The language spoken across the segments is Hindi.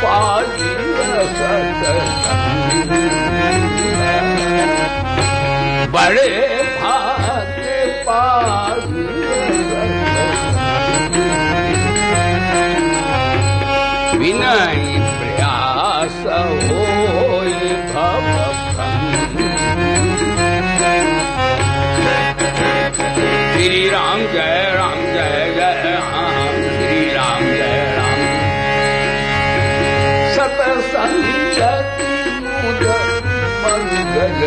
पाई बड़े भाग्य पाई विनय प्रयास होय भव श्री राम जय जय राम श्री राम जय राम सतसंगति मुद मंगल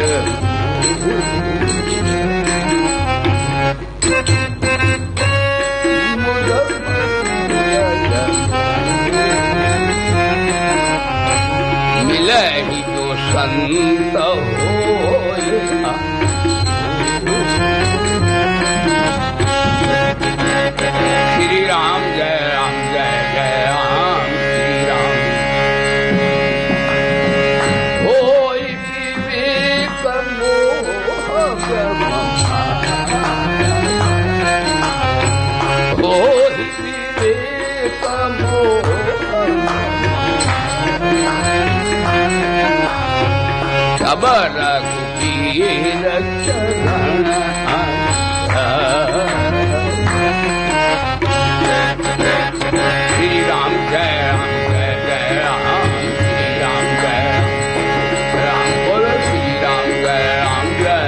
मिले ही जो संत होय श्री राम जय जय राम श्री राम होय विवेक मोह होय विवेक मोह सब रघुवीर चरण श्री राम जय जय राम श्री राम जय राम बोलो श्री राम जय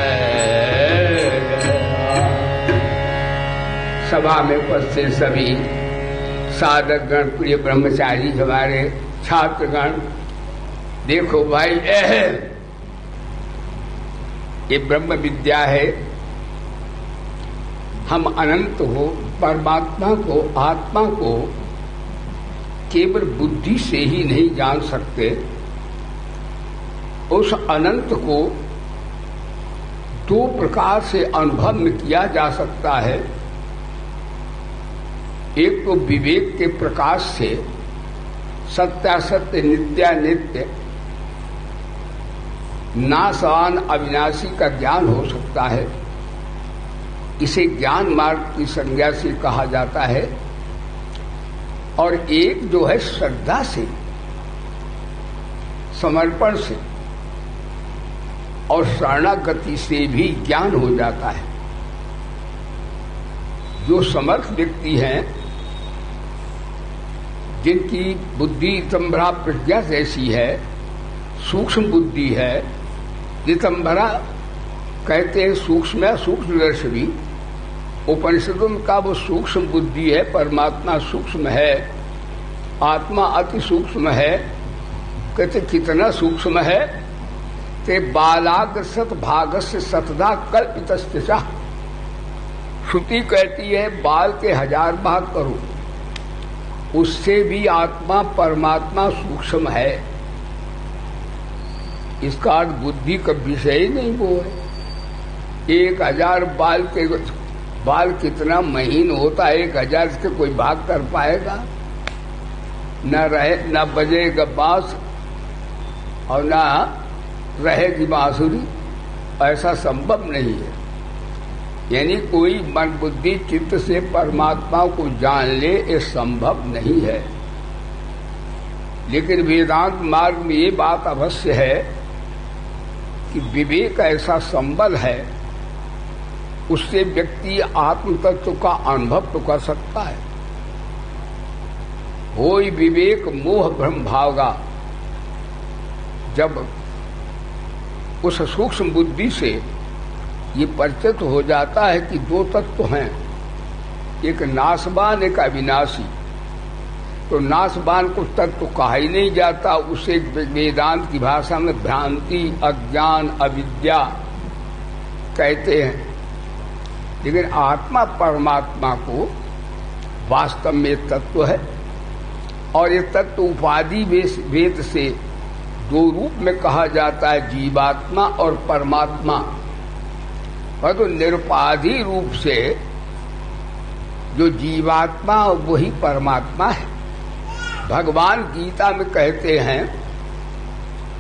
सभा में उपस्थित सभी साधक गण प्रिय ब्रह्मचारी हमारे छात्रगण देखो भाई ये ब्रह्म विद्या है। हम अनंत को परमात्मा को आत्मा को केवल बुद्धि से ही नहीं जान सकते। उस अनंत को दो प्रकार से अनुभव में किया जा सकता है। एक तो विवेक के प्रकाश से सत्यासत्य नित्यानित्य नाशवान अविनाशी का ज्ञान हो सकता है। इसे ज्ञान मार्ग की संज्ञा से कहा जाता है। और एक जो है श्रद्धा से समर्पण से और शरणागति से भी ज्ञान हो जाता है। जो समर्थ व्यक्ति हैं जिनकी बुद्धि तंभरा प्रज्ञा जैसी है, सूक्ष्म बुद्धि है, नितंभरा कहते हैं सूक्ष्म सूक्ष्मदर्शी। उपनिषदों का वो सूक्ष्म बुद्धि है, परमात्मा सूक्ष्म है, आत्मा अति सूक्ष्म है। कहते कितना सूक्ष्म है? ते बालाग्र सत भागस्य सतदा कल्पितस्त्य। श्रुति कहती है बाल के 1000 भाग करो, उससे भी आत्मा परमात्मा सूक्ष्म है। इसका अर्थ बुद्धि का विषय ही नहीं वो है। 1000 बाल कितना महीन होता है, 1000 से कोई भाग कर पाएगा? न बजेगा बांस और न रहेगी बांसुरी, ऐसा संभव नहीं है। यानी कोई मन बुद्धि चित्त से परमात्मा को जान ले, ये संभव नहीं है। लेकिन वेदांत मार्ग में ये बात अवश्य है कि विवेक ऐसा संबल है, उससे व्यक्ति आत्म तत्व का अनुभव तो कर सकता है। होय विवेक मोह भ्रम भावगा। जब उस सूक्ष्म बुद्धि से ये परिचित हो जाता है कि दो तत्व हैं, एक नाशवान एक अविनाशी, तो नाशवान को तत्व कहा ही नहीं जाता, उसे वेदांत की भाषा में भ्रांति अज्ञान अविद्या कहते हैं। लेकिन आत्मा परमात्मा को वास्तव में तत्व है, और ये तत्व उपाधि भेद से दो रूप में कहा जाता है, जीवात्मा और परमात्मा। तो निरुपाधि रूप से जो जीवात्मा वही परमात्मा है। भगवान गीता में कहते हैं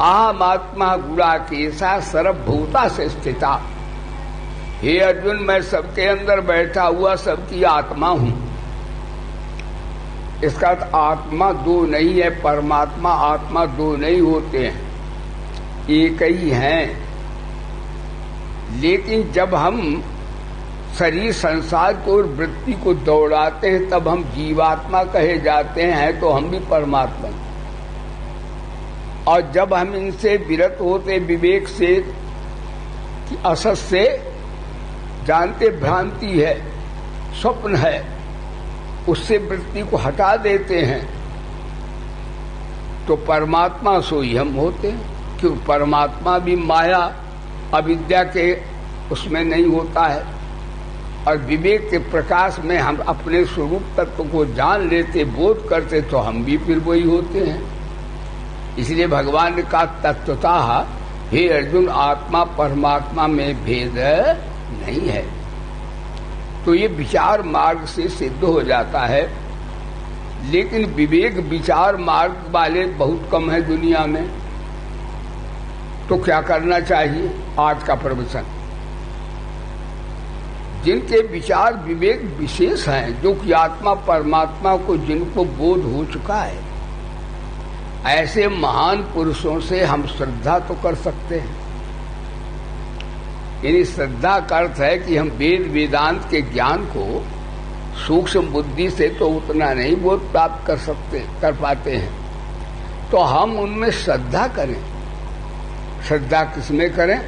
अहमात्मा गुणाकेशा सर्वभूता से स्थिता। हे अर्जुन, मैं सबके अंदर बैठा हुआ सबकी आत्मा हूं। इसका अर्थ आत्मा दो नहीं है, परमात्मा आत्मा दो नहीं होते हैं, एक ही हैं। लेकिन जब हम शरीर संसार को और वृत्ति को दौड़ाते हैं तब हम जीवात्मा कहे जाते हैं, तो हम भी परमात्मा। और जब हम इनसे विरत होते विवेक से कि असत से जानते भ्रांति है, स्वप्न है, उससे वृत्ति को हटा देते हैं, तो परमात्मा सोई हम होते हैं। क्यों? परमात्मा भी माया अविद्या के उसमें नहीं होता है, और विवेक के प्रकाश में हम अपने स्वरूप तत्व को जान लेते, बोध करते, तो हम भी फिर वही होते हैं। इसलिए भगवान ने कहा तत्वतः हे अर्जुन, आत्मा परमात्मा में भेद नहीं है। तो ये विचार मार्ग से सिद्ध हो जाता है, लेकिन विवेक विचार मार्ग वाले बहुत कम है दुनिया में। तो क्या करना चाहिए? आज का प्रवचन, जिनके विचार विवेक विशेष हैं, जो कि आत्मा परमात्मा को जिनको बोध हो चुका है, ऐसे महान पुरुषों से हम श्रद्धा तो कर सकते हैं। यानी श्रद्धा का अर्थ है कि हम वेद वेदांत के ज्ञान को सूक्ष्म बुद्धि से तो उतना नहीं बोध प्राप्त कर पाते हैं, तो हम उनमें श्रद्धा करें। श्रद्धा किसमें करें?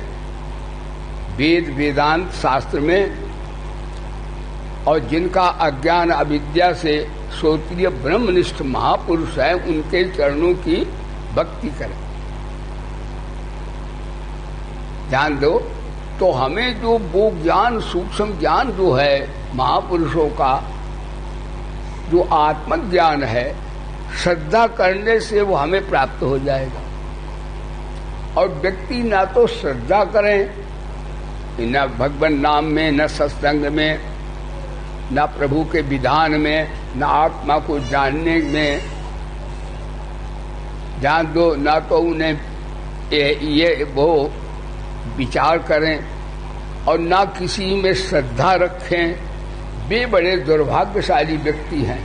वेद वेदांत शास्त्र में, और जिनका अज्ञान अविद्या से श्रोत्रिय ब्रह्मनिष्ठ महापुरुष है, उनके चरणों की भक्ति करें। ध्यान दो, तो हमें जो वो ज्ञान, सूक्ष्म ज्ञान जो है महापुरुषों का, जो आत्मज्ञान है, श्रद्धा करने से वो हमें प्राप्त हो जाएगा। और व्यक्ति ना तो श्रद्धा करें, न भगवान नाम में, न सत्संग में, न प्रभु के विधान में, न आत्मा को जानने में, जान दो, ना तो उन्हें ये वो विचार करें, और ना किसी में श्रद्धा रखें। वे बड़े दुर्भाग्यशाली व्यक्ति हैं,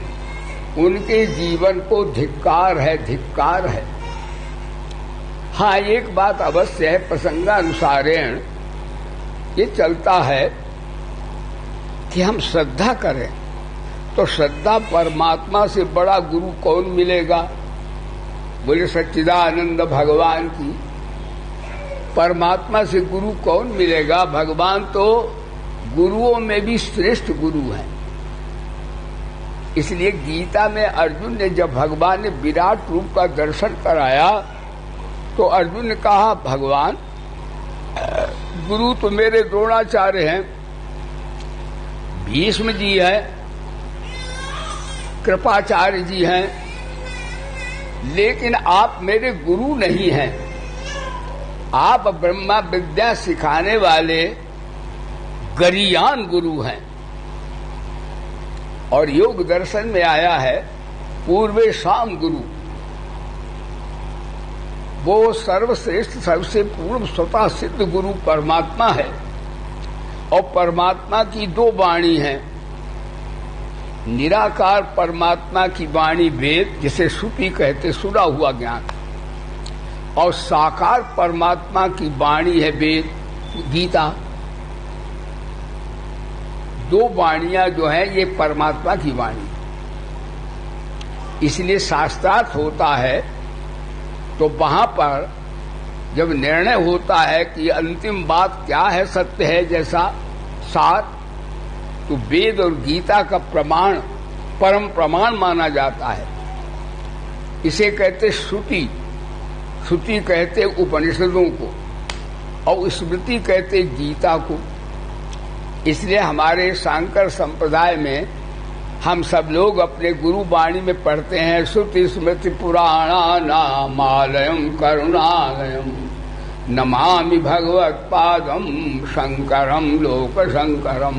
उनके जीवन को धिक्कार है, धिक्कार है। हाँ, एक बात अवश्य है, प्रसंगानुसारेण ये चलता है कि हम श्रद्धा करें, तो श्रद्धा परमात्मा से बड़ा गुरु कौन मिलेगा? बोले सच्चिदानंद भगवान की। परमात्मा से गुरु कौन मिलेगा? भगवान तो गुरुओं में भी श्रेष्ठ गुरु हैं। इसलिए गीता में अर्जुन ने, जब भगवान ने विराट रूप का दर्शन कराया, तो अर्जुन ने कहा, भगवान गुरु तो मेरे द्रोणाचार्य हैं, भीष्म जी हैं, कृपाचार्य जी हैं, लेकिन आप मेरे गुरु नहीं हैं। आप ब्रह्मा विद्या सिखाने वाले गरियान गुरु हैं। और योग दर्शन में आया है पूर्वे शाम गुरु, वो सर्वश्रेष्ठ, सबसे पूर्व स्वतः सिद्ध गुरु परमात्मा है। और परमात्मा की दो वाणी हैं, निराकार परमात्मा की वाणी वेद, जिसे श्रुति कहते, सुना हुआ ज्ञान, और साकार परमात्मा की वाणी है वेद, गीता। दो वाणियां जो है ये परमात्मा की वाणी। इसलिए शास्त्रार्थ होता है तो वहां पर जब निर्णय होता है कि अंतिम बात क्या है, सत्य है जैसा सार, तो वेद और गीता का प्रमाण परम प्रमाण माना जाता है। इसे कहते श्रुति, श्रुति कहते उपनिषदों को, और स्मृति कहते गीता को। इसलिए हमारे शांकर संप्रदाय में हम सब लोग अपने गुरु वाणी में पढ़ते हैं, श्रुति स्मृति पुराणानामालयम करुणालयम नमामि भगवत पादम शंकरम लोक शंकरम।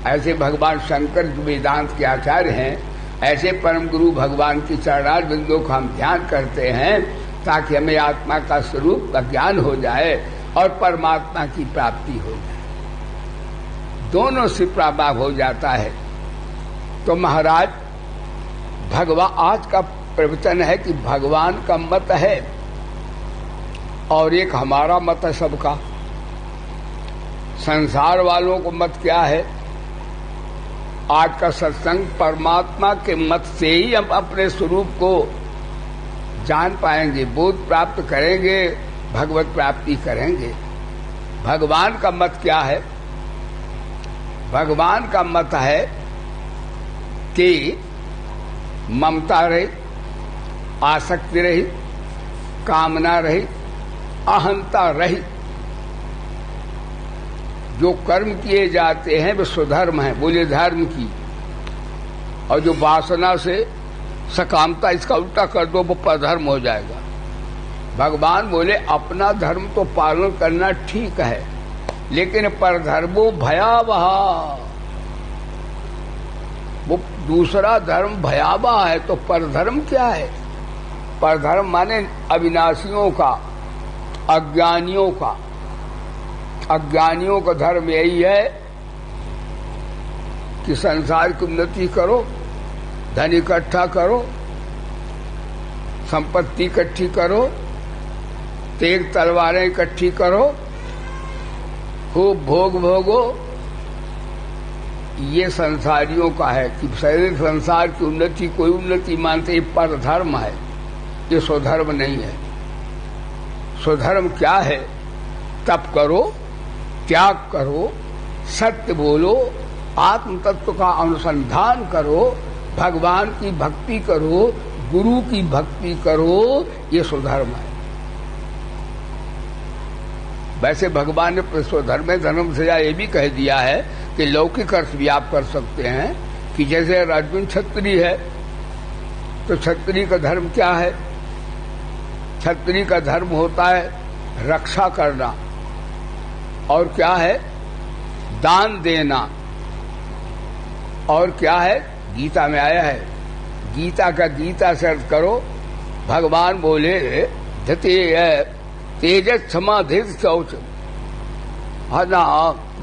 ऐसे भगवान शंकर वेदांत के आचार्य हैं, ऐसे परम गुरु भगवान की चरणार बिंदु का हम ध्यान करते हैं, ताकि हमें आत्मा का स्वरूप का ज्ञान हो जाए और परमात्मा की प्राप्ति हो जाए। दोनों से प्राप्त हो जाता है। तो महाराज भगवान, आज का प्रवचन है कि भगवान का मत है और एक हमारा मत है सबका। संसार वालों को मत क्या है? आज का सत्संग परमात्मा के मत से ही हम अपने स्वरूप को जान पाएंगे, बोध प्राप्त करेंगे, भगवत प्राप्ति करेंगे। भगवान का मत क्या है? भगवान का मत है कि ममता रहित, आसक्ति रहित, कामना रहित, अहंता रहित जो कर्म किए जाते हैं वे स्वधर्म हैं, बोले धर्म की। और जो वासना से सकामता, इसका उल्टा कर दो वो परधर्म हो जाएगा। भगवान बोले अपना धर्म तो पालन करना ठीक है, लेकिन परधर्मो भयावह, वो दूसरा धर्म भयावह है। तो परधर्म क्या है? परधर्म माने अविनाशियों का, अज्ञानियों का। अज्ञानियों का धर्म यही है कि संसार की उन्नति करो, धन इकट्ठा करो, संपत्ति इकट्ठी करो, तेग तलवारें इकट्ठी करो, खूब भोग भोगो। ये संसारियों का है कि शरीर संसार की उन्नति कोई उन्नति मानते, ये परधर्म है, ये स्वधर्म नहीं है। स्वधर्म क्या है? तप करो, त्याग करो, सत्य बोलो, आत्म तत्व का अनुसंधान करो, भगवान की भक्ति करो, गुरु की भक्ति करो, ये स्वधर्म है। वैसे भगवान ने स्वधर्म धर्म से ये भी कह दिया है कि लौकिक अर्थ भी आप कर सकते हैं कि जैसे अर्जुन क्षत्रिय है तो क्षत्रिय का धर्म क्या है? क्षत्रिय का धर्म होता है रक्षा करना, और क्या है? दान देना, और क्या है? गीता में आया है, गीता का गीता से अर्थ करो। भगवान बोले तेजस समाधि शौच हना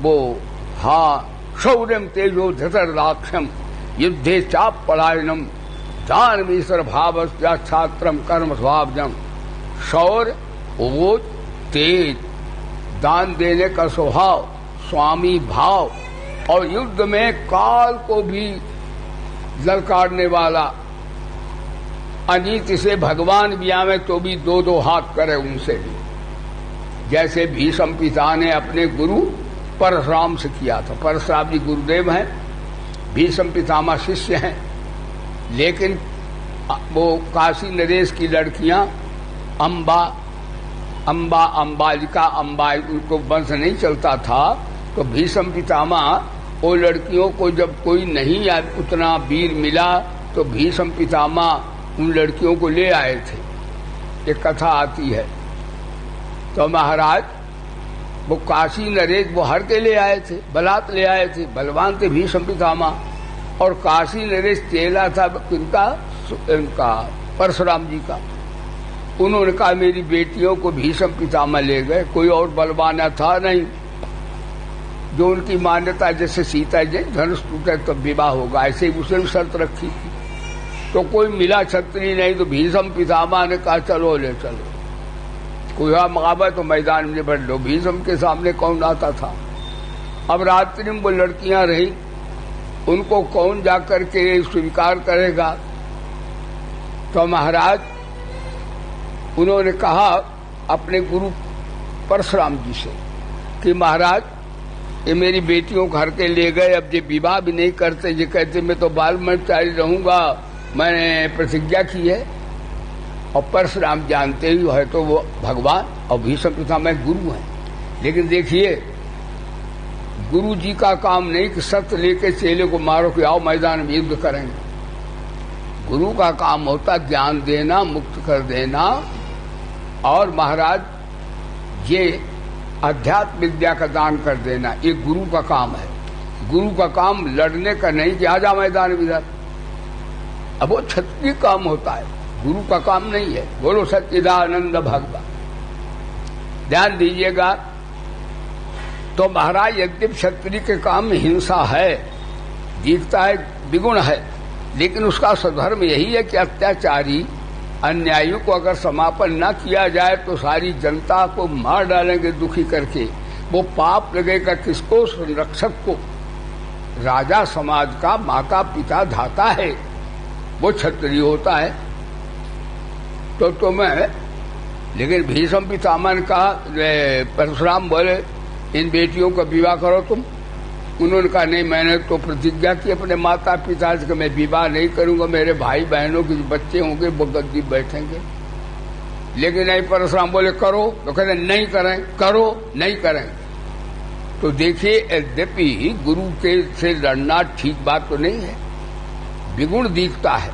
वो शौर्यम तेजो धृतराक्षम युद्धे चाप पलायनम दानमीश्वर भाव छात्रम कर्म स्वभावजम। शौर्य, वो तेज, दान देने का स्वभाव, स्वामी भाव, और युद्ध में काल को भी ललकारने वाला, अनीति से भगवान भी आवे तो भी दो दो हाथ करे उनसे भी। जैसे भीष्म पिता ने अपने गुरु परशुराम से किया था। परशुराम जी गुरुदेव हैं, भीष्म पितामह शिष्य हैं, लेकिन वो काशी नरेश की लड़कियां अंबालिका उनको वंश नहीं चलता था, तो भीष्म पितामह वो लड़कियों को जब कोई नहीं उतना वीर मिला तो भीष्म पितामह उन लड़कियों को ले आए थे। एक कथा आती है। तो महाराज वो काशी नरेश वो हर के ले आए थे, बलात् ले आए थे, बलवान थे भीष्म पितामह। और काशी नरेश चेला था इनका परशुराम जी का। उन्होंने कहा मेरी बेटियों को भीष्म पितामह ले गए, कोई और बलवाना था नहीं। जो उनकी मान्यता, जैसे सीता जी धनुष टूटे तब विवाह होगा, ऐसे ही उसने शर्त रखी थी। तो कोई मिला क्षत्रिय नहीं, तो भीष्म पितामह ने कहा चलो ले चलो, कोई मगाबा तो मैदान में बढ़ लो। भीष्म के सामने कौन आता था? अब रात्रि में वो लड़कियां रही, उनको कौन जाकर के स्वीकार करेगा? तो महाराज उन्होंने कहा अपने गुरु परशुराम जी से कि महाराज ये मेरी बेटियों को घर के ले गए, अब ये विवाह भी नहीं करते, ये कहते मैं तो बाल ब्रह्मचारी रहूंगा, मैंने प्रतिज्ञा की है। और परशुराम जानते ही है तो वो भगवान और भीष्म पितामह गुरु हैं। लेकिन देखिए गुरु जी का काम नहीं कि सत्य लेके चेले को मारो कि आओ मैदान में युद्ध करेंगे। गुरु का काम होता ज्ञान देना, मुक्त कर देना। और महाराज ये अध्यात्म विद्या का दान कर देना, ये गुरु का काम है। गुरु का काम लड़ने का नहीं कि आजा मैदान में इधर, अब वो क्षत्रिय काम होता है, गुरु का काम नहीं है। बोलो सच्चिदानंद भगवान। ध्यान दीजिएगा। तो महाराज यद्यप क्षत्रिय के काम में हिंसा है, दिखता है विगुण है, लेकिन उसका स्वधर्म यही है कि अत्याचारी अन्यायी को अगर समापन न किया जाए तो सारी जनता को मार डालेंगे दुखी करके। वो पाप लगेगा किसको? संरक्षक को। राजा समाज का माता पिता धाता है, वो क्षत्रिय होता है। तो मैं, लेकिन भीष्म पितामह ने कहा, परशुराम बोले इन बेटियों का विवाह करो तुम। उन्होंने कहा नहीं, मैंने तो प्रतिज्ञा की अपने माता पिता से कि मैं विवाह नहीं करूंगा, मेरे भाई बहनों के जो बच्चे होंगे वो गद्दी बैठेंगे। लेकिन नहीं, परशुराम बोले करो, तो कहते नहीं करें, करो नहीं करें। तो देखिए, यद्यपि गुरु के से लड़ना ठीक बात तो नहीं है, विगुण दिखता है,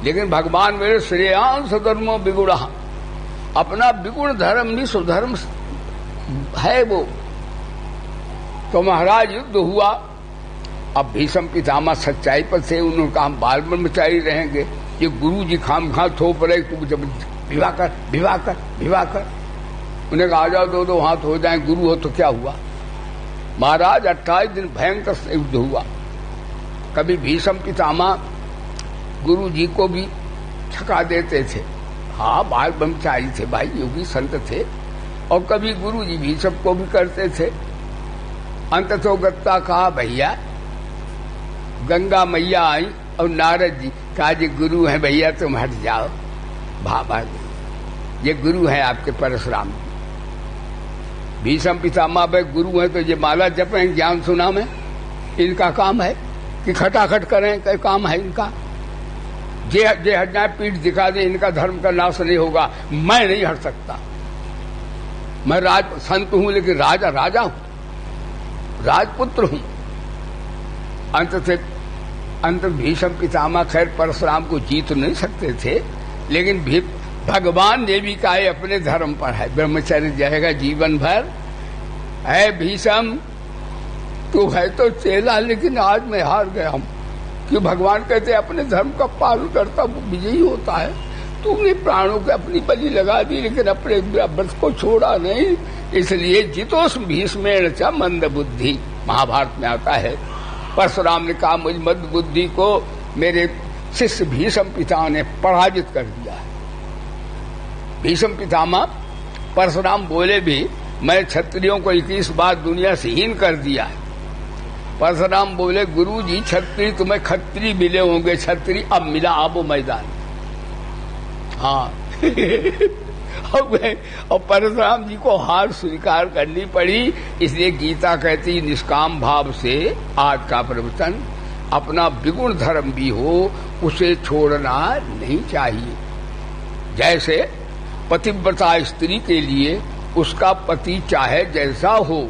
लेकिन भगवान मेरे श्रेयांश धर्मो विगुण, अपना विगुण धर्म नहीं सुधर्म है वो। तो महाराज युद्ध हुआ। अब भीष्म पितामह सच्चाई पर थे, उन्होंने कहा हम बाल ब्रह्मचारी रहेंगे, ये गुरु जी खामखा थोप रहे, तू जब विवाह कर विवाह कर विवाह कर। उन्हें कहा आ जाओ, दो दो हाथ हो जाए, गुरु हो तो क्या हुआ। महाराज 28 दिन भयंकर युद्ध हुआ। कभी भीष्म पितामह गुरु जी को भी छका देते थे, हाँ बाल ब्रह्मचारी थे भाई, योगी संत थे, और कभी गुरु जी भीष्म को भी करते थे। अंत तो गत्ता कहा भैया, गंगा मैया आई और नारद जी कहा जी गुरु हैं भैया तुम हट जाओ, भाभा ये गुरु हैं आपके परशुराम। भीष्म पितामह भाई गुरु हैं तो ये माला जपें, ज्ञान सुना में इनका काम है कि खटाखट करें, क्या काम है इनका। जे हट जाए पीठ दिखा दे, इनका धर्म का नाश नहीं होगा। मैं नहीं हट सकता, मैं संत हूं लेकिन राजा हूं, राजपुत्र हूं। अंत भीष्म पितामह खैर परशुराम को जीत नहीं सकते थे, लेकिन भगवान ने भी कहा अपने धर्म पर है, ब्रह्मचर्य जाएगा जीवन भर। है भीष्म तू है तो चेला, लेकिन आज मैं हार गया हूं। कि भगवान कहते अपने धर्म का पालन करता वो विजयी होता है। तुमने प्राणों को अपनी बलि लगा दी, लेकिन अपने व्रत को छोड़ा नहीं, इसलिए जितोस भीष्मेण च मंद बुद्धि, महाभारत में आता है। परशुराम ने कहा मुझ मंद बुद्धि को मेरे शिष्य भीष्म पिता ने पराजित कर दिया है। भीष्म पितामह परशुराम बोले भी मैं क्षत्रियों को 21 बार दुनिया से हीन कर दिया है। परशुराम बोले गुरु जी क्षत्रिय तुम्हें खत्री मिले होंगे, क्षत्रिय अब मिला आबो मैदान। हाँ और परशुराम जी को हार स्वीकार करनी पड़ी, इसलिए गीता कहती निष्काम भाव से आज का प्रवचन, अपना विगुण धर्म भी हो उसे छोड़ना नहीं चाहिए। जैसे पतिव्रता स्त्री के लिए उसका पति चाहे जैसा हो,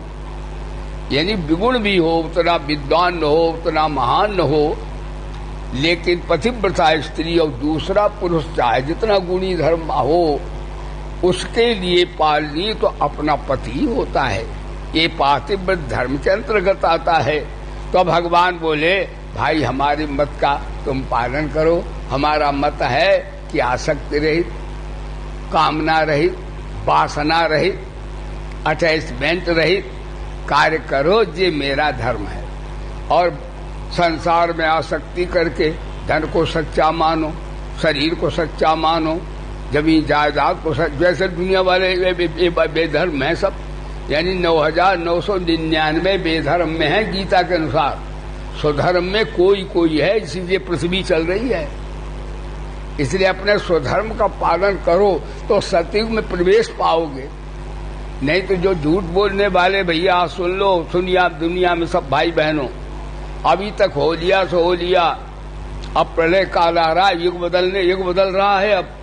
यानी विगुण भी हो, उतना विद्वान न हो, उतना महान न हो, लेकिन पतिव्रता स्त्री और दूसरा पुरुष चाहे जितना गुणी धर्म हो, उसके लिए पालनीय तो अपना पति होता है। ये पातिव्रत धर्म के अंतर्गत आता है। तो भगवान बोले भाई हमारी मत का तुम पालन करो। हमारा मत है कि आसक्ति रहित, कामना रहित, वासना रहित, अटैचमेंट रहित कार्य करो, ये मेरा धर्म है। और संसार में आसक्ति करके धन को सच्चा मानो, शरीर को सच्चा मानो, जमीन जायदाद को जैसे दुनिया वाले बेधर्म है सब, यानी 9,999 बेधर्म में है गीता के अनुसार। स्वधर्म में कोई है, इसीलिए पृथ्वी चल रही है। इसलिए अपने स्वधर्म का पालन करो तो सतयुग में प्रवेश पाओगे। नहीं तो जो झूठ बोलने वाले भैया सुन लो, सुनिए आप दुनिया में सब भाई बहनों, अभी तक हो लिया सो हो लिया, अब प्रलय काल आ रहा है, युग बदल रहा है। अब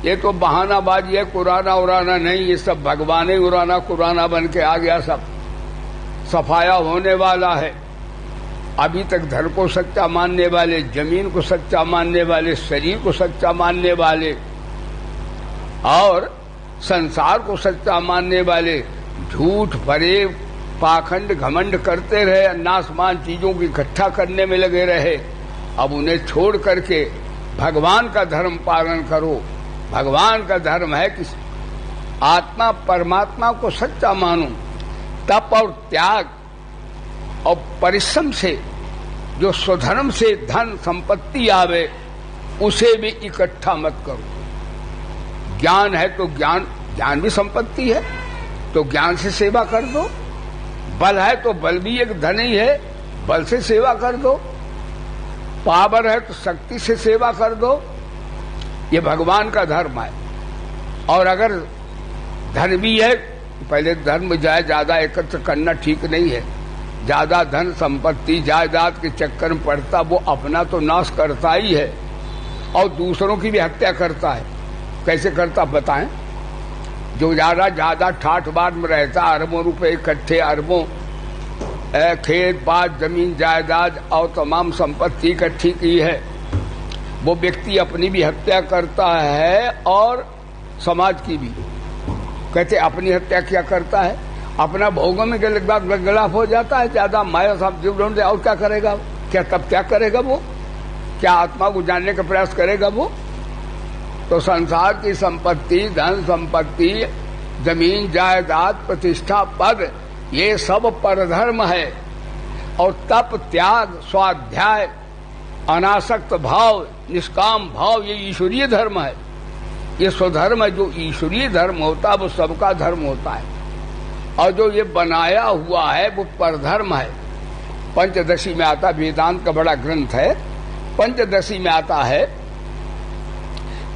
ये तो बहानाबाजी है, कुराना उराना नहीं, ये सब भगवान ही उराना कुराना बन के आ गया, सब सफाया होने वाला है। अभी तक धन को सच्चा मानने वाले, जमीन को सच्चा मानने वाले, शरीर को सच्चा मानने वाले और संसार को सच्चा मानने वाले झूठ भरे पाखंड घमंड करते रहे, नासमान चीजों की इकट्ठा करने में लगे रहे। अब उन्हें छोड़ करके भगवान का धर्म पालन करो। भगवान का धर्म है कि आत्मा परमात्मा को सच्चा मानो, तप और त्याग और परिश्रम से जो स्वधर्म से धन संपत्ति आवे उसे भी इकट्ठा मत करो। ज्ञान है तो ज्ञान भी संपत्ति है, तो ज्ञान से सेवा कर दो। बल है तो बल भी एक धन ही है, बल से सेवा कर दो। पावर है तो शक्ति से सेवा कर दो। ये भगवान का धर्म है। और अगर धन भी है, पहले धर्म ज्यादा एकत्र करना ठीक नहीं है। ज्यादा धन संपत्ति जायदाद के चक्कर में पड़ता, वो अपना तो नाश करता ही है और दूसरों की भी हत्या करता है। कैसे करता बताएं? जो ज्यादा ठाठ बाट में रहता, अरबों रुपए इकट्ठे, अरबों खेत बात जमीन जायदाद और तमाम संपत्ति इकट्ठी की है, वो व्यक्ति अपनी भी हत्या करता है और समाज की भी। कहते अपनी हत्या क्या करता है? अपना भोगों में गलाफ हो जाता है, ज्यादा माया सब जीव ढूंढ दे, और क्या करेगा? तब क्या करेगा वो? क्या आत्मा को जानने का प्रयास करेगा वो? तो संसार की संपत्ति, धन संपत्ति, जमीन जायदाद, प्रतिष्ठा, पद, ये सब परधर्म है। और तप, त्याग, स्वाध्याय, अनासक्त भाव, निष्काम भाव, ये ईश्वरीय धर्म है। ये स्वधर्म है। जो ईश्वरीय धर्म होता है वो सबका धर्म होता है, और जो ये बनाया हुआ है वो परधर्म है। पंचदशी में आता, वेदांत का बड़ा ग्रंथ है, पंचदशी में आता है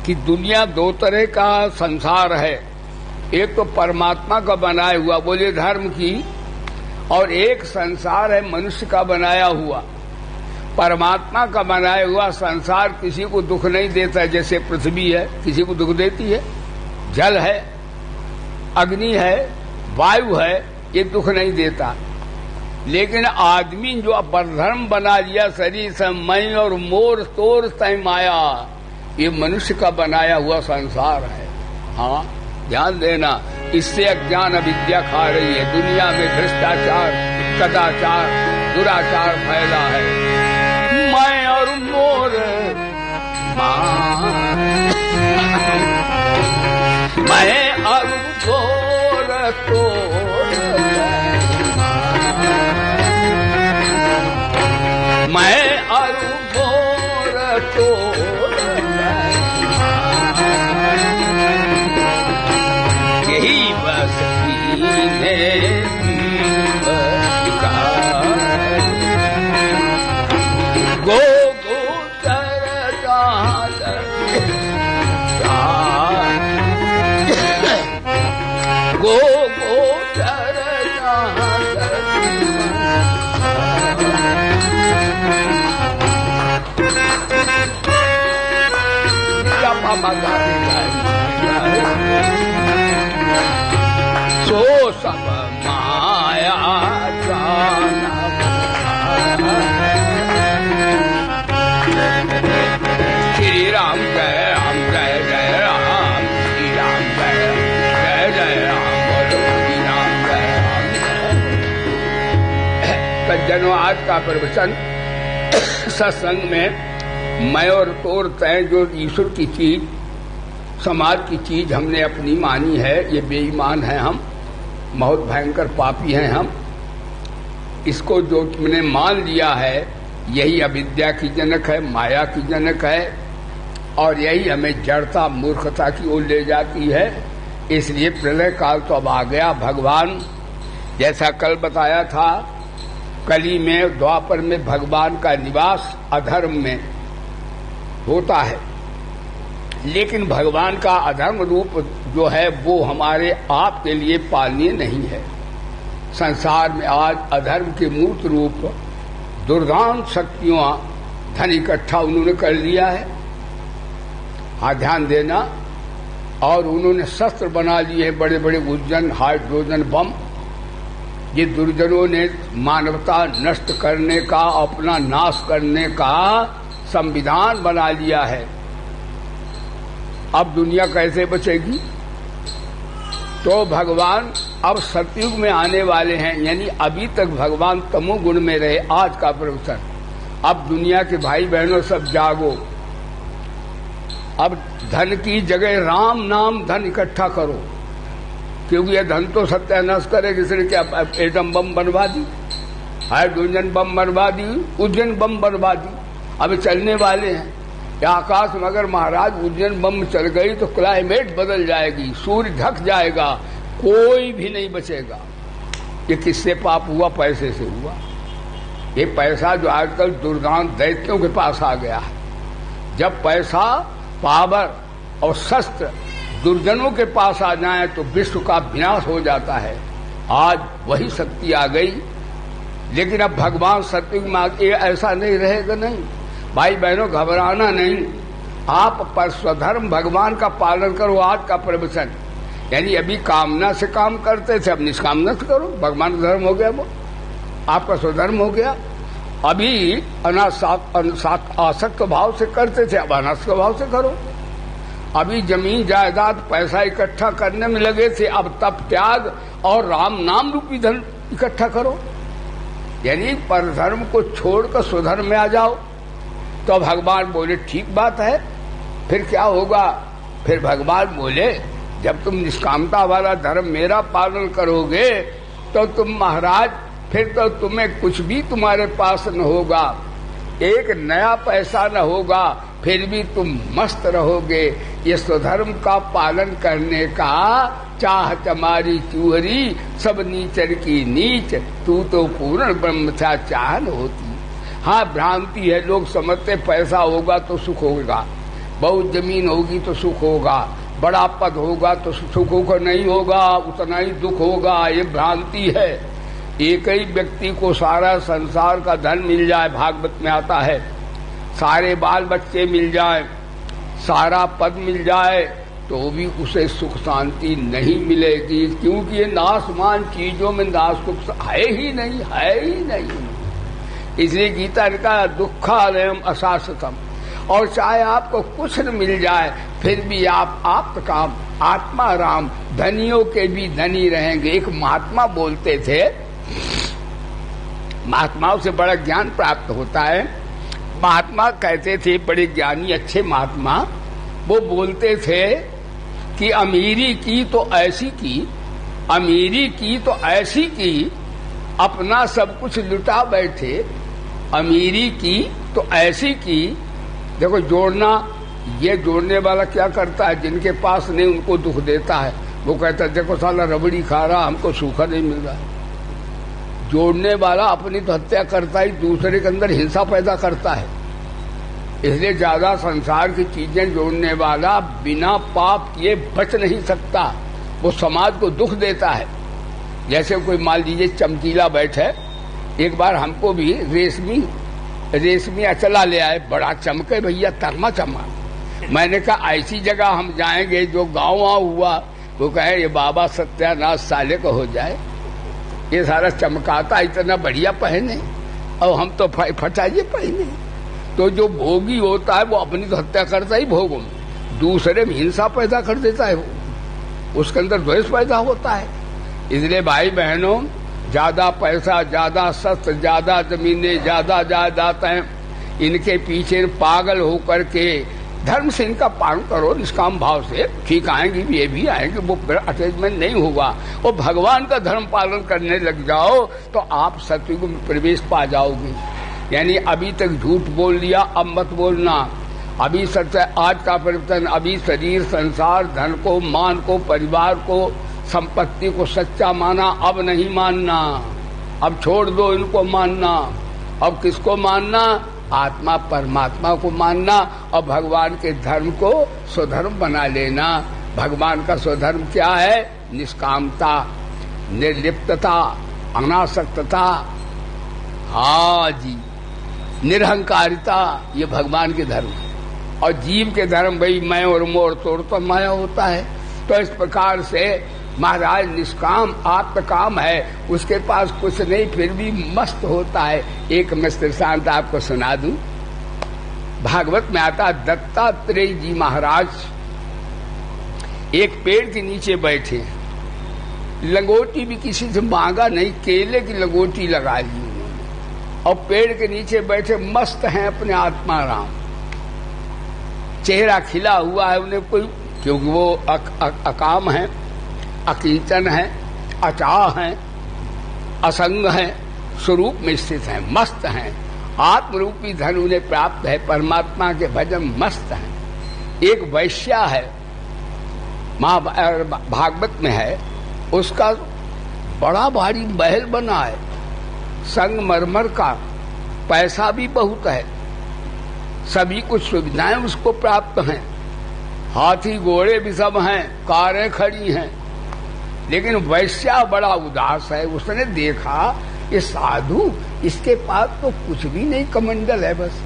कि दुनिया दो तरह का संसार है। एक तो परमात्मा का बनाया हुआ, बोले धर्म की, और एक संसार है मनुष्य का बनाया हुआ। परमात्मा का बनाया हुआ संसार किसी को दुख नहीं देता, जैसे पृथ्वी है किसी को दुख देती है, जल है, अग्नि है, वायु है, ये दुख नहीं देता। लेकिन आदमी जो परधर्म बना लिया, शरीर से मैं और मोर तोर तय माया, ये मनुष्य का बनाया हुआ संसार है। हाँ, ध्यान देना, इससे अज्ञान अविद्या खा रही है। दुनिया में भ्रष्टाचार, कदाचार, दुराचार फैला है। मैं और मोर मैं और मोर तोर, मैं और मोर तोर, यही बस गो गो तर गो गो तर सो सब माया जाना। श्री राम जय राम, जय जय राम, श्री राम जय जय जय राम, बोलो श्री राम जय राम। सज्जनों, आज का प्रवचन सत्संग में मैं और तोर तय, जो ईश्वर की चीज, समाज की चीज हमने अपनी मानी है, ये बेईमान है हम, बहुत भयंकर पापी हैं हम। इसको जो तुमने मान लिया है, यही अविद्या की जनक है, माया की जनक है, और यही हमें जड़ता, मूर्खता की ओर ले जाती है। इसलिए प्रलय काल तो अब आ गया। भगवान, जैसा कल बताया था, कली में, द्वापर में भगवान का निवास अधर्म में होता है, लेकिन भगवान का अधर्म रूप जो है वो हमारे आप के लिए पालनीय नहीं है। संसार में आज अधर्म के मूर्त रूप दुर्दान शक्तियों, धन इकट्ठा उन्होंने कर लिया है। हाँ, ध्यान देना। और उन्होंने शस्त्र बना लिए हैं, बड़े बड़े उज्जैन हाइड्रोजन बम। ये दुर्जनों ने मानवता नष्ट करने का, अपना नाश करने का संविधान बना लिया है। अब दुनिया कैसे बचेगी? तो भगवान अब सतयुग में आने वाले हैं, यानी अभी तक भगवान तमोगुण में रहे। आज का प्रवचन, अब दुनिया के भाई बहनों सब जागो। अब धन की जगह राम नाम धन इकट्ठा करो, क्योंकि यह धन तो सत्यानाश करेगा। इसलिए क्या एटम बम बनवा दी, है दुर्जन बम बर्बादी, उज्जैन बम बर्बादी अभी चलने वाले हैं। या आकाश में अगर महाराज उज्जैन बम चल गई तो क्लाइमेट बदल जाएगी, सूर्य ढक जाएगा, कोई भी नहीं बचेगा। ये किससे पाप हुआ? पैसे से हुआ। ये पैसा जो आजकल दुर्दांत दैत्यों के पास आ गया है। जब पैसा, पावर और शस्त्र दुर्जनों के पास आ जाए तो विश्व का विनाश हो जाता है। आज वही शक्ति आ गई, लेकिन अब भगवान सत्युग में ऐसा नहीं रहेगा। नहीं भाई बहनों, घबराना नहीं। आप पर स्वधर्म भगवान का पालन करो। आज का प्रवचन यानी अभी कामना से काम करते थे, अब निष्कामना से करो। भगवान का धर्म हो गया, वो आपका स्वधर्म हो गया। अभी आसक्त भाव से करते थे, अब अनासक्त भाव से करो। अभी जमीन जायदाद पैसा इकट्ठा करने में लगे थे, अब तप त्याग और राम नाम रूपी धन इकट्ठा करो। यानी परधर्म को छोड़कर स्वधर्म में आ जाओ। तो भगवान बोले ठीक बात है। फिर क्या होगा? फिर भगवान बोले जब तुम निष्कामता वाला धर्म मेरा पालन करोगे तो तुम महाराज, फिर तो तुम्हें कुछ भी तुम्हारे पास न होगा, एक नया पैसा न होगा, फिर भी तुम मस्त रहोगे। ये स्वधर्म का पालन करने का चाह तुम्हारी चूहरी, सब नीचर की नीच, तू तो पूर्ण ब्रह्म था चाहन होती। हाँ, भ्रांति है, लोग समझते पैसा होगा तो सुख होगा, बहुत जमीन होगी तो सुख होगा, बड़ा पद होगा तो सुख होगा, नहीं होगा, उतना ही दुख होगा। ये भ्रांति है। एक ही व्यक्ति को सारा संसार का धन मिल जाए, भागवत में आता है, सारे बाल बच्चे मिल जाए, सारा पद मिल जाए, तो भी उसे सुख शांति नहीं मिलेगी, क्योंकि ये नाशमान चीजों में नाश सुख है ही नहीं, है ही नहीं। इसलिए गीता ने कहा दुखालयम अशाश्वतम। और चाहे आपको कुछ न मिल जाए फिर भी आप काम आत्मा राम, धनियों के भी धनी रहेंगे। एक महात्मा बोलते थे, महात्माओं से बड़ा ज्ञान प्राप्त होता है। महात्मा कहते थे, बड़े ज्ञानी अच्छे महात्मा, वो बोलते थे कि अमीरी की तो ऐसी की, अमीरी की तो ऐसी की, अपना सब कुछ लुटा बैठे। अमीरी की तो ऐसी की, देखो जोड़ना, ये जोड़ने वाला क्या करता है? जिनके पास नहीं उनको दुख देता है। वो कहता है देखो साला रबड़ी खा रहा, हमको सूखा नहीं मिल रहा। जोड़ने वाला अपनी तो हत्या करता ही, दूसरे के अंदर हिंसा पैदा करता है। इसलिए ज्यादा संसार की चीजें जोड़ने वाला बिना पाप किए बच नहीं सकता, वो समाज को दुख देता है। जैसे कोई मान लीजिए चमकीला बैठे, एक बार हमको भी रेशमी अचला ले आए, बड़ा चमके भैया, तरमा चमा। मैंने कहा ऐसी जगह हम जाएंगे जो गाँव हुआ, वो कहे ये बाबा सत्यानाश साले को हो जाए, ये सारा चमकाता इतना बढ़िया पहने और हम तो फटाइए पहने। तो जो भोगी होता है वो अपनी तो हत्या करता ही भोगों में, दूसरे में हिंसा पैदा कर देता है, वो उसके अंदर द्वेष पैदा होता है। इसलिए भाई बहनों, ज्यादा पैसा, ज्यादा शस्त्र, ज्यादा जमीनें, ज्यादा जायदाद हैं, इनके पीछे पागल होकर के धर्म से इनका पालन करो, निष्काम भाव से। ठीक आएंगी भी, ये भी आएंगे, वो अटैचमेंट नहीं होगा। और भगवान का धर्म पालन करने लग जाओ तो आप सतयुग में प्रवेश पा जाओगे। यानी अभी तक झूठ बोल लिया, अब मत बोलना। अभी सत्य, आज का परिवर्तन, अभी शरीर, संसार, धन को, मान को, परिवार को, संपत्ति को सच्चा माना, अब नहीं मानना। अब छोड़ दो इनको मानना। अब किसको मानना? आत्मा परमात्मा को मानना और भगवान के धर्म को स्वधर्म बना लेना। भगवान का स्वधर्म क्या है? निष्कामता, निर्लिप्तता, अनासक्तता, हाँ जी, निरहंकारिता, ये भगवान के धर्म है। और जीव के धर्म भाई मैं और मोर तोड़ तो माया होता है। तो इस प्रकार से महाराज निष्काम आत्मकाम है, उसके पास कुछ नहीं फिर भी मस्त होता है। एक मैं दृष्टांत आपको सुना दूं। भागवत में आता, दत्तात्रेय जी महाराज एक पेड़ के नीचे बैठे, लंगोटी भी किसी से मांगा नहीं, केले की लंगोटी लगा ली और पेड़ के नीचे बैठे मस्त हैं अपने आत्मा राम। चेहरा खिला हुआ है उन्हें कोई, क्योंकि वो अकाम है, अकिंचन है, अचाह है, असंग है, स्वरूप में स्थित हैं, मस्त हैं। आत्मरूपी धन उन्हें प्राप्त है, परमात्मा के भजन मस्त हैं। एक वैश्या है, भागवत में है, उसका बड़ा भारी महल बना है, संगमरमर का, पैसा भी बहुत है, सभी कुछ सुविधाएं उसको प्राप्त हैं, हाथी घोड़े भी सब हैं, कारें खड़ी हैं, लेकिन वैश्या बड़ा उदास है। उसने देखा ये साधु, इसके पास तो कुछ भी नहीं, कमंडल है बस,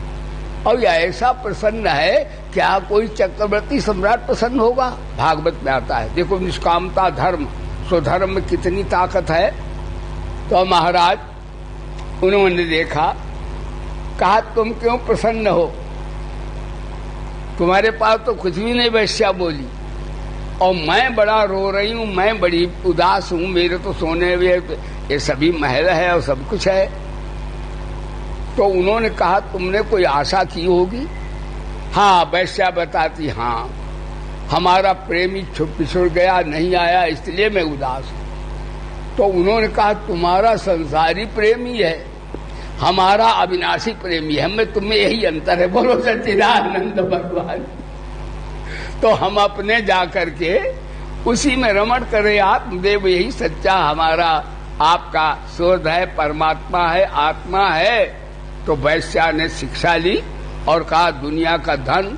और ये ऐसा प्रसन्न है, क्या कोई चक्रवर्ती सम्राट प्रसन्न होगा? भागवत में आता है, देखो निष्कामता धर्म, स्वधर्म में कितनी ताकत है। तो महाराज उन्होंने देखा, कहा तुम क्यों प्रसन्न हो, तुम्हारे पास तो कुछ भी नहीं। वैश्या बोली, और मैं बड़ा रो रही हूं, मैं बड़ी उदास हूं, मेरे तो सोने ये सभी महल है और सब कुछ है। तो उन्होंने कहा तुमने कोई आशा की होगी? हाँ, वैश्या बताती, हाँ हमारा प्रेमी पिछड़ गया, नहीं आया, इसलिए मैं उदास हूं। तो उन्होंने कहा तुम्हारा संसारी प्रेमी है, हमारा अविनाशी प्रेमी है, मैं तुम्हें यही अंतर है। बोलो सच्चिदानंद भगवान। तो हम अपने जाकर के उसी में रमण करें, आत्मदेव यही सच्चा हमारा आपका शोध है, परमात्मा है, आत्मा है। तो वैश्या ने शिक्षा ली और कहा दुनिया का धन,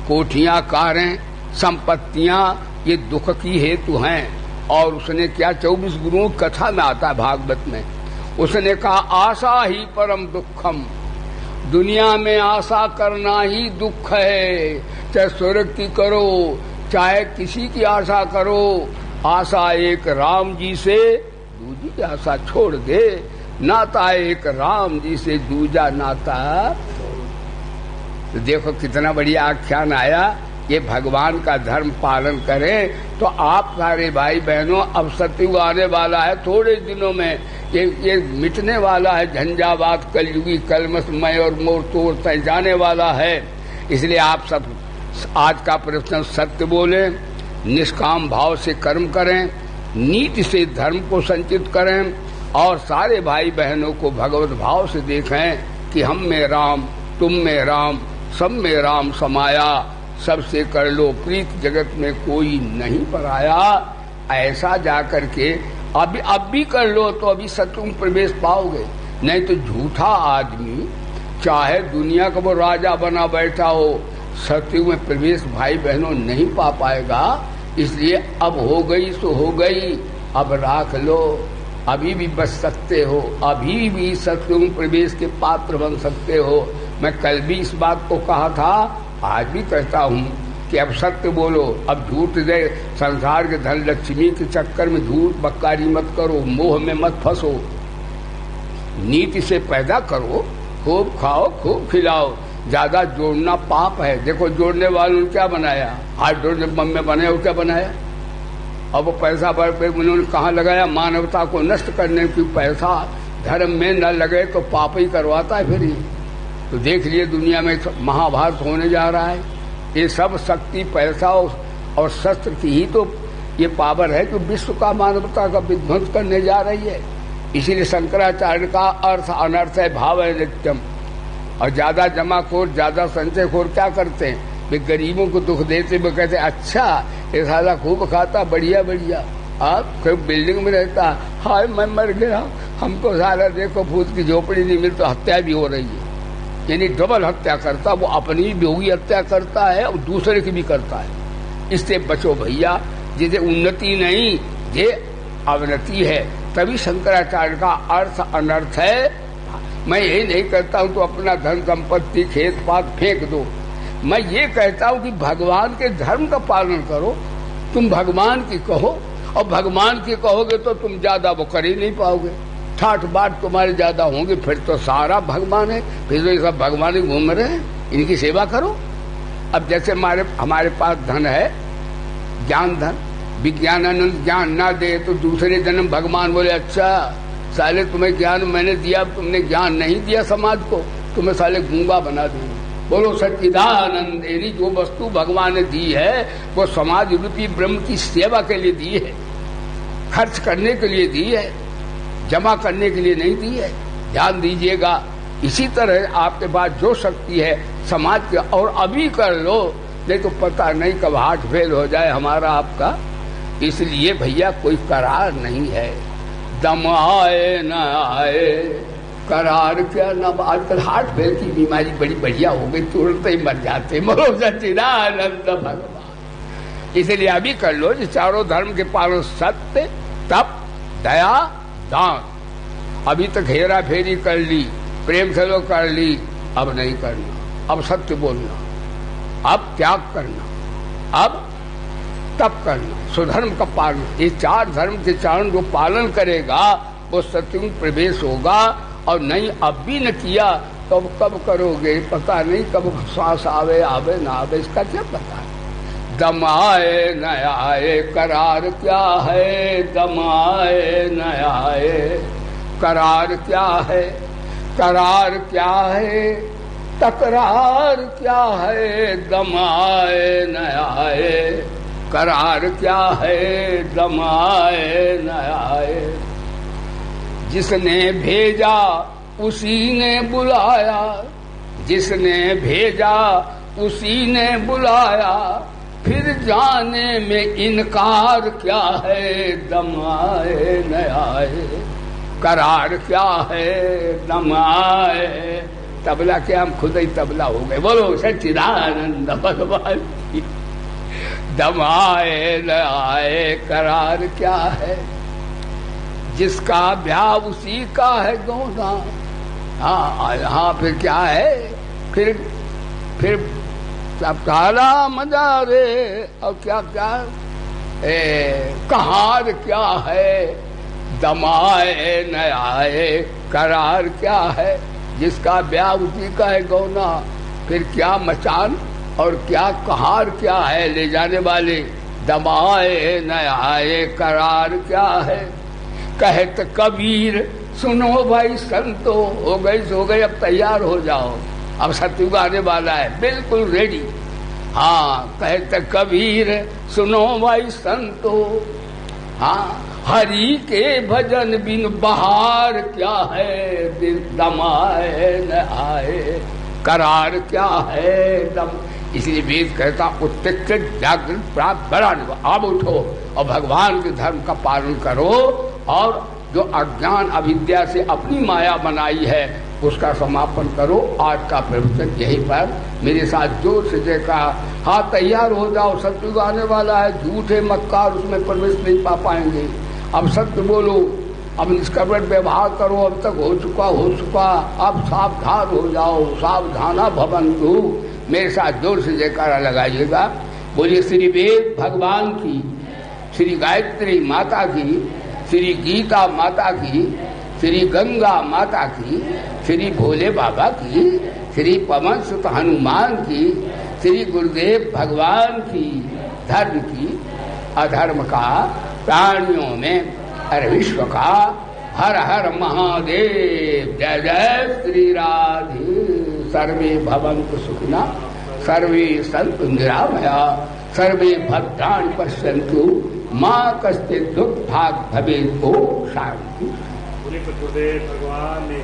कोठियां, कारें, संपत्तियां ये दुख की हेतु हैं। और उसने क्या, 24 गुरुओं की कथा में आता है भागवत में, उसने कहा आशा ही परम दुखम, दुनिया में आशा करना ही दुख है। चाहे स्वर्ग की करो, चाहे किसी की आशा करो, आशा एक राम जी से, दूजी आशा छोड़ दे। नाता एक राम जी से, दूजा नाता। तो देखो कितना बढ़िया आख्यान आया। ये भगवान का धर्म पालन करें तो आप सारे भाई बहनों, अब सतयुग आने वाला है थोड़े दिनों में, ये मिटने वाला है झंझावात, कलयुगी कलमसमय और मोर तोड़ तय जाने वाला है। इसलिए आप सब आज का प्रश्न सत्य बोलें, निष्काम भाव से कर्म करें, नीति से धर्म को संचित करें, और सारे भाई बहनों को भगवत भाव से देखें कि हम में राम, तुम में राम, सब में राम समाया, सबसे कर लो प्रीत, जगत में कोई नहीं पराया। ऐसा जाकर के अब भी कर लो तो अभी सत्युग में प्रवेश पाओगे। नहीं तो झूठा आदमी चाहे दुनिया का वो राजा बना बैठा हो, सत्युग में प्रवेश भाई बहनों नहीं पा पाएगा। इसलिए अब हो गई सो हो गई, अब राख लो, अभी भी बच सकते हो, अभी भी सत्युग में प्रवेश के पात्र बन सकते हो। मैं कल भी इस बात को कहा था, आज भी कहता हूँ कि अब सत्य बोलो, अब झूठ दे, संसार के धन लक्ष्मी के चक्कर में झूठ बक्कारी मत करो, मोह में मत फंसो, नीति से पैदा करो, खूब खाओ खूब खिलाओ। ज्यादा जोड़ना पाप है। देखो जोड़ने वालों ने क्या बनाया, हाथ जोड़ने बम में बनाया, वो क्या बनाया, अब वो पैसा पे उन्होंने कहाँ लगाया, मानवता को नष्ट करने की। पैसा धर्म में न लगे तो पाप ही करवाता है फिर ही। तो देख लिए दुनिया में महाभारत होने जा रहा है। ये सब शक्ति, पैसा और शस्त्र की ही तो ये पावर है जो विश्व का, मानवता का विध्वंस करने जा रही है। इसीलिए शंकराचार्य का अर्थ अनर्थ है, भाव है नित्यम। और ज्यादा जमाखोर, ज्यादा संचयखोर क्या करते हैं, वे गरीबों को दुख देते, वे कहते अच्छा ये साला खूब खाता, बढ़िया बढ़िया, आप खूब बिल्डिंग में रहता, हाय मैं मर गया, हमको सारा देखो फूस की झोपड़ी नहीं मिलती, तो हत्या भी हो रही है। यानी डबल हत्या करता, वो अपनी भी होगी हत्या करता है और दूसरे की भी करता है। इससे बचो भैया, जिसे उन्नति नहीं ये अवनति है। तभी शंकराचार्य का अर्थ अनर्थ है। मैं यही नहीं कहता हूं तो अपना धन संपत्ति खेत पात फेंक दो, मैं ये कहता हूं कि भगवान के धर्म का पालन करो। तुम भगवान की कहो, और भगवान की कहोगे तो तुम ज्यादा वो कर ही नहीं पाओगे, ठाठ बाट तुम्हारे ज्यादा होंगे, फिर तो सारा भगवान है, फिर तो ये सब भगवान ही घूम रहे हैं, इनकी सेवा करो। अब जैसे हमारे पास धन है, ज्ञान धन, विज्ञानानंद ज्ञान ना दे तो दूसरे जन्म भगवान बोले अच्छा साले तुम्हें ज्ञान मैंने दिया, तुमने ज्ञान नहीं दिया समाज को, तुम्हें साले गूंगा बना दूंगा। बोलो सच्चिदानंद। यदि जो वस्तु भगवान ने दी है वो समाज रूपी ब्रह्म की सेवा के लिए दी है, खर्च करने के लिए दी है, जमा करने के लिए नहीं दी है। ध्यान दीजिएगा। इसी तरह आपके पास जो शक्ति है समाज के, और अभी कर लो, नहीं तो पता नहीं कब हार्ट फेल हो जाए हमारा आपका। इसलिए भैया कोई करार नहीं है, दम आए न आए करार क्या न। आजकल हार्ट फेल की बीमारी बड़ी बढ़िया हो गई, तुरंत ही मर जाते, मरो सच्चिदानंद भगवान। इसलिए अभी कर लो जो चारों धर्म के पालन, सत्य, तप, दया, दान। अभी तक हेरा फेरी कर ली, प्रेम से लो कर ली, अब नहीं करना, अब सत्य बोलना, अब त्याग करना, अब तप करना, सुधर्म का पालन। ये चार धर्म के चरण जो पालन करेगा वो सत्युग प्रवेश होगा। और नहीं अब भी न किया तो अब कब करोगे, पता नहीं कब श्वास आवे आवे ना आवे, इसका क्या पता है। दम आए न आए करार क्या है, दम आए न आए करार क्या है, करार क्या है, तकरार क्या है, दम आए न आए करार क्या है, दम आए न आए। जिसने भेजा उसी ने बुलाया, जिसने भेजा उसी ने बुलाया, फिर जाने में इनकार क्या है, दम आए न आए करार क्या है, दम आए। तबला के हम खुद ही तबला हो गए, बोलो सच्चिदानंद भगवान की। दम आए न आए करार क्या है, जिसका ब्याह उसी का है गौना। हाँ फिर क्या है, फिर सब काला मजा रे, और क्या क्या कहार क्या है, दम आए न आए करार क्या है, जिसका ब्याह उसी का है गौना। फिर क्या मचान और क्या कहार क्या है ले जाने वाले, दम आए न आए करार क्या है। कहत कबीर सुनो भाई संतो, हो गई अब तैयार हो जाओ, अब सत्युग आने वाला है, बिल्कुल रेडी। हाँ कहत कबीर सुनो भाई संतो, हाँ हरि के भजन बिन बहार क्या है, दम आए न आए करार क्या है, दम। इसलिए वेद कहता उत्तिष्ठ जागृत प्राप्त बड़ा। अब उठो और भगवान के धर्म का पालन करो, और जो अज्ञान अविद्या से अपनी माया बनाई है उसका समापन करो। आज का प्रवचन यहीं पर मेरे साथ जोर से देखा। हाँ तैयार हो जाओ, सत्युग आने वाला है, झूठे मक्कार उसमें प्रवेश नहीं पा पाएंगे। अब सत्य बोलो, अब निष्कपट व्यवहार करो, अब तक हो चुका, अब सावधान हो जाओ, सावधाना भवन्तु। मेरे साथ जोर से जयकारा लगाइएगा। बोलिए श्री वेद भगवान की, श्री गायत्री माता की, श्री गीता माता की, श्री गंगा माता की, श्री भोले बाबा की, श्री पवन सुत हनुमान की, श्री गुरुदेव भगवान की। धर्म की, अधर्म का, प्राणियों में और विश्व का। हर हर महादेव। जय जय श्री राधे। सर्वे भवन्तु सुखिना, सर्वे सन्तु निरामया, सर्वे भद्राणि पश्यन्तु, मां कश्चित् दुःखभाग् भवेत्। ओम शांति। गुरुदेव भगवान ने